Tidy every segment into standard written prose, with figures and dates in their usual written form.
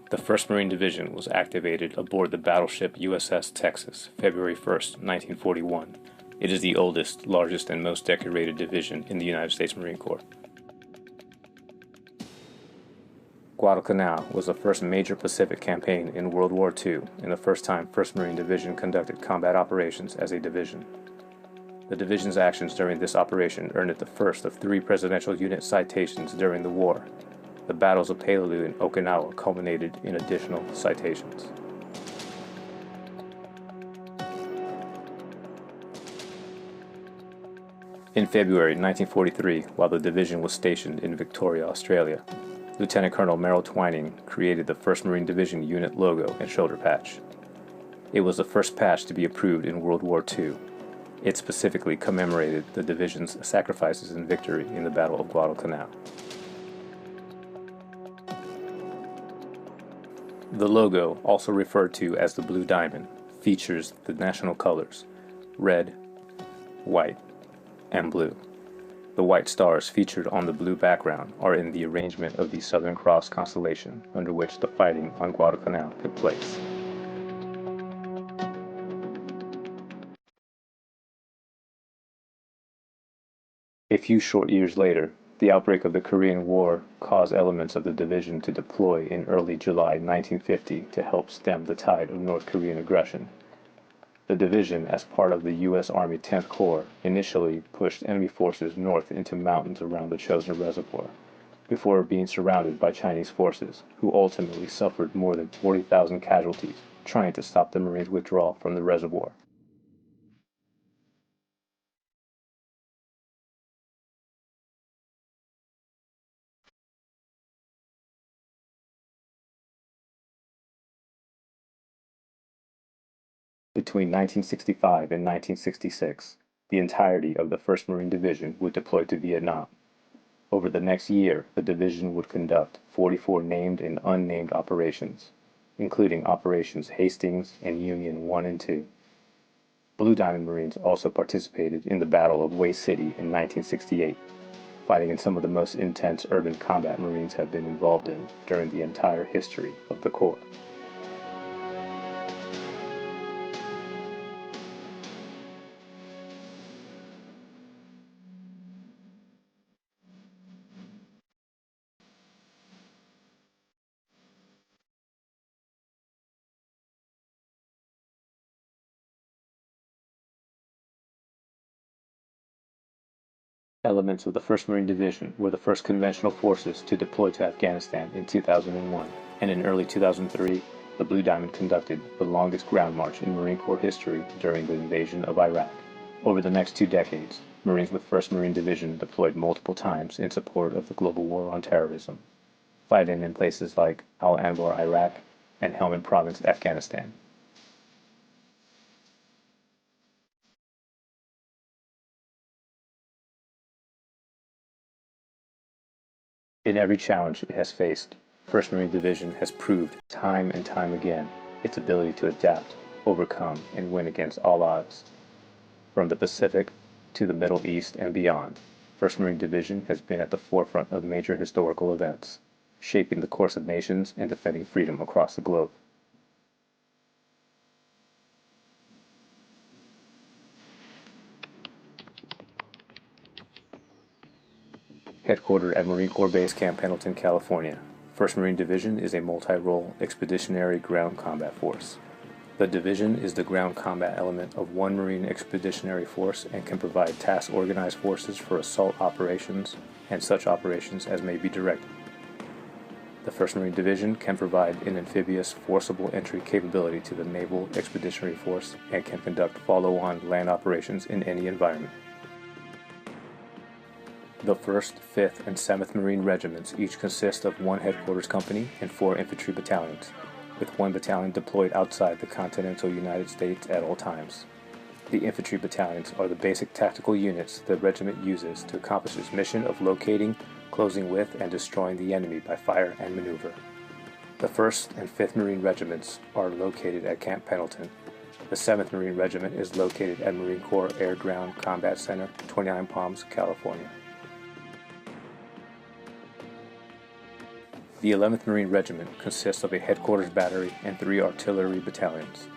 The 1st Marine Division was activated aboard the battleship USS Texas, February 1, 1941. It is the oldest, largest, and most decorated division in the United States Marine Corps. Guadalcanal was the first major Pacific campaign in World War II and the first time 1st Marine Division conducted combat operations as a division. The division's actions during this operation earned it the first of 3 Presidential Unit citations during the war. The battles of Peleliu and Okinawa culminated in additional citations. In February 1943, while the division was stationed in Victoria, Australia, Lieutenant Colonel Merrill Twining created the 1st Marine Division unit logo and shoulder patch. It was the first patch to be approved in World War II. It specifically commemorated the division's sacrifices and victory in the Battle of Guadalcanal. The logo, also referred to as the Blue Diamond, features the national colors, red, white, and blue. The white stars featured on the blue background are in the arrangement of the Southern Cross constellation under which the fighting on Guadalcanal took place. A few short years later, the outbreak of the Korean War caused elements of the division to deploy in early July 1950 to help stem the tide of North Korean aggression. The division, as part of the U.S. Army 10th Corps, initially pushed enemy forces north into mountains around the chosen reservoir, before being surrounded by Chinese forces, who ultimately suffered more than 40,000 casualties trying to stop the Marines' withdrawal from the reservoir. Between 1965 and 1966, the entirety of the 1st Marine Division would deploy to Vietnam. Over the next year, the division would conduct 44 named and unnamed operations, including Operations Hastings and Union 1 and 2. Blue Diamond Marines also participated in the Battle of Way City in 1968, fighting in some of the most intense urban combat Marines have been involved in during the entire history of the Corps. Elements of the 1st Marine Division were the first conventional forces to deploy to Afghanistan in 2001, and in early 2003, the Blue Diamond conducted the longest ground march in Marine Corps history during the invasion of Iraq. Over the next 2 decades, Marines with 1st Marine Division deployed multiple times in support of the global war on terrorism, fighting in places like Al Anbar, Iraq, and Helmand Province, Afghanistan. In every challenge it has faced, 1st Marine Division has proved time and time again its ability to adapt, overcome, and win against all odds. From the Pacific to the Middle East and beyond, 1st Marine Division has been at the forefront of major historical events, shaping the course of nations and defending freedom across the globe. Headquartered at Marine Corps Base Camp Pendleton, California, 1st Marine Division is a multi-role expeditionary ground combat force. The division is the ground combat element of one Marine expeditionary force and can provide task-organized forces for assault operations and such operations as may be directed. The 1st Marine Division can provide an amphibious forcible entry capability to the Naval Expeditionary Force and can conduct follow-on land operations in any environment. The 1st, 5th, and 7th Marine Regiments each consist of one headquarters company and 4 infantry battalions, with 1 battalion deployed outside the continental United States at all times. The infantry battalions are the basic tactical units the regiment uses to accomplish its mission of locating, closing with, and destroying the enemy by fire and maneuver. The 1st and 5th Marine Regiments are located at Camp Pendleton. The 7th Marine Regiment is located at Marine Corps Air Ground Combat Center, 29 Palms, California. The 11th Marine Regiment consists of a headquarters battery and 3 artillery battalions.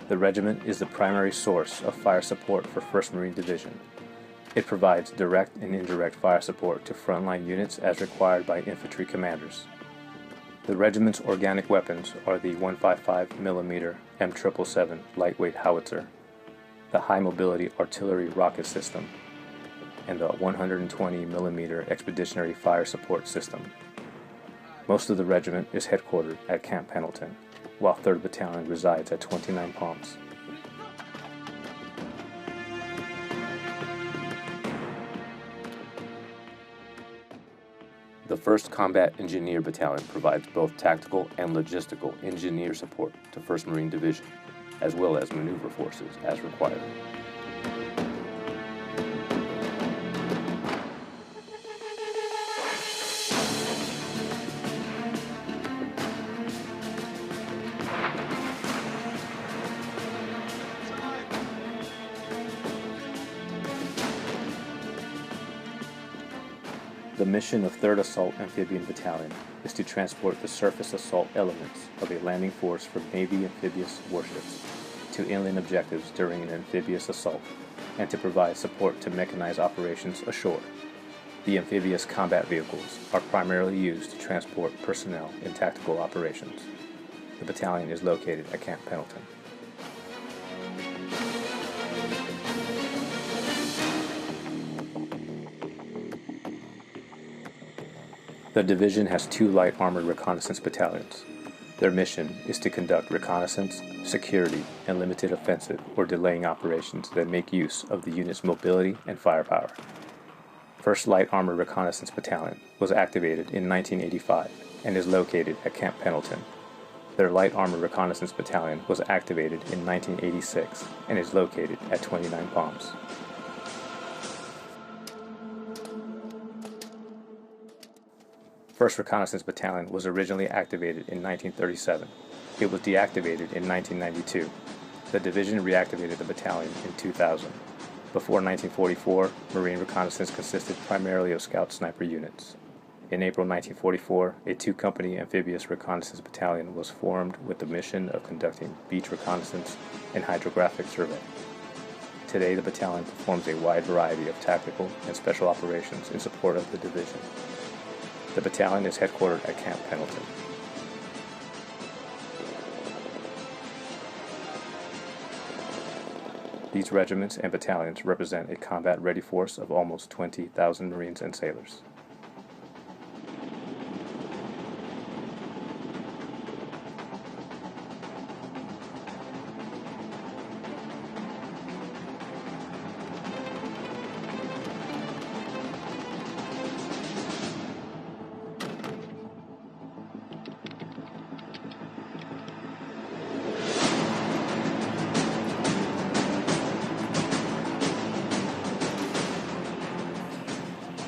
The regiment is the primary source of fire support for 1st Marine Division. It provides direct and indirect fire support to frontline units as required by infantry commanders. The regiment's organic weapons are the 155mm M777 lightweight howitzer, the high mobility artillery rocket system, and the 120mm expeditionary fire support system. Most of the regiment is headquartered at Camp Pendleton, while 3rd Battalion resides at 29 Palms. The 1st Combat Engineer Battalion provides both tactical and logistical engineer support to 1st Marine Division, as well as maneuver forces as required. The mission of 3rd Assault Amphibian Battalion is to transport the surface assault elements of a landing force from Navy amphibious warships to inland objectives during an amphibious assault, and to provide support to mechanized operations ashore. The amphibious combat vehicles are primarily used to transport personnel in tactical operations. The battalion is located at Camp Pendleton. The division has 2 light armored reconnaissance battalions. Their mission is to conduct reconnaissance, security, and limited offensive or delaying operations that make use of the unit's mobility and firepower. 1st Light Armored Reconnaissance Battalion was activated in 1985 and is located at Camp Pendleton. Their Light Armored Reconnaissance Battalion was activated in 1986 and is located at 29 Palms. 1st Reconnaissance Battalion was originally activated in 1937. It was deactivated in 1992. The division reactivated the battalion in 2000. Before 1944, Marine reconnaissance consisted primarily of scout sniper units. In April 1944, a 2-company amphibious reconnaissance battalion was formed with the mission of conducting beach reconnaissance and hydrographic survey. Today, the battalion performs a wide variety of tactical and special operations in support of the division. The battalion is headquartered at Camp Pendleton. These regiments and battalions represent a combat-ready force of almost 20,000 Marines and sailors.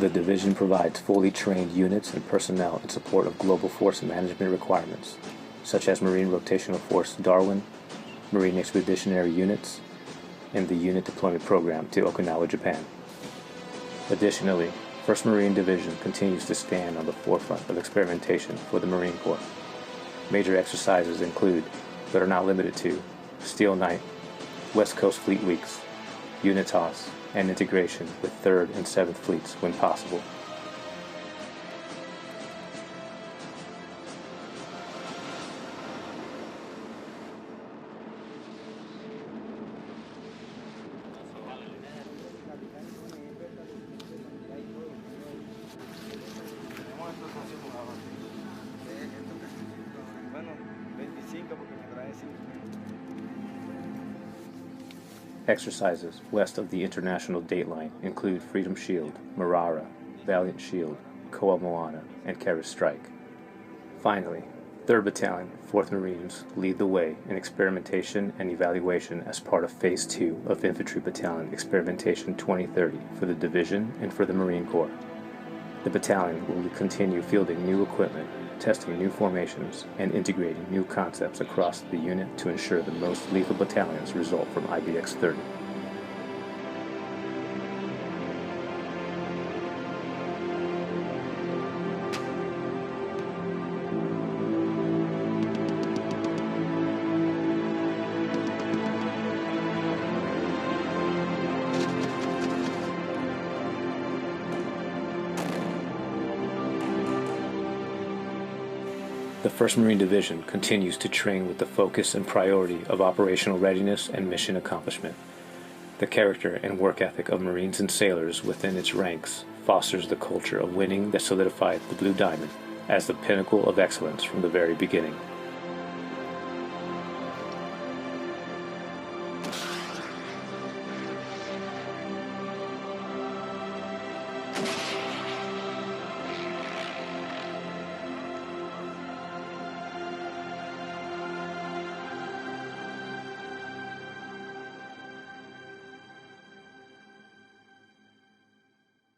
The division provides fully trained units and personnel in support of global force management requirements, such as Marine Rotational Force Darwin, Marine Expeditionary Units, and the Unit Deployment Program to Okinawa, Japan. Additionally, 1st Marine Division continues to stand on the forefront of experimentation for the Marine Corps. Major exercises include, but are not limited to, Steel Night, West Coast Fleet Weeks, Unitas, and integration with 3rd and 7th Fleets when possible. Exercises west of the international dateline include Freedom Shield, Marara, Valiant Shield, Koa Moana, and Kara Strike. Finally, 3rd Battalion, 4th Marines lead the way in experimentation and evaluation as part of Phase 2 of Infantry Battalion Experimentation 2030 for the Division and for the Marine Corps. The battalion will continue fielding new equipment, testing new formations, and integrating new concepts across the unit to ensure the most lethal battalions result from IBX 30. The 1st Marine Division continues to train with the focus and priority of operational readiness and mission accomplishment. The character and work ethic of Marines and sailors within its ranks fosters the culture of winning that solidified the Blue Diamond as the pinnacle of excellence from the very beginning.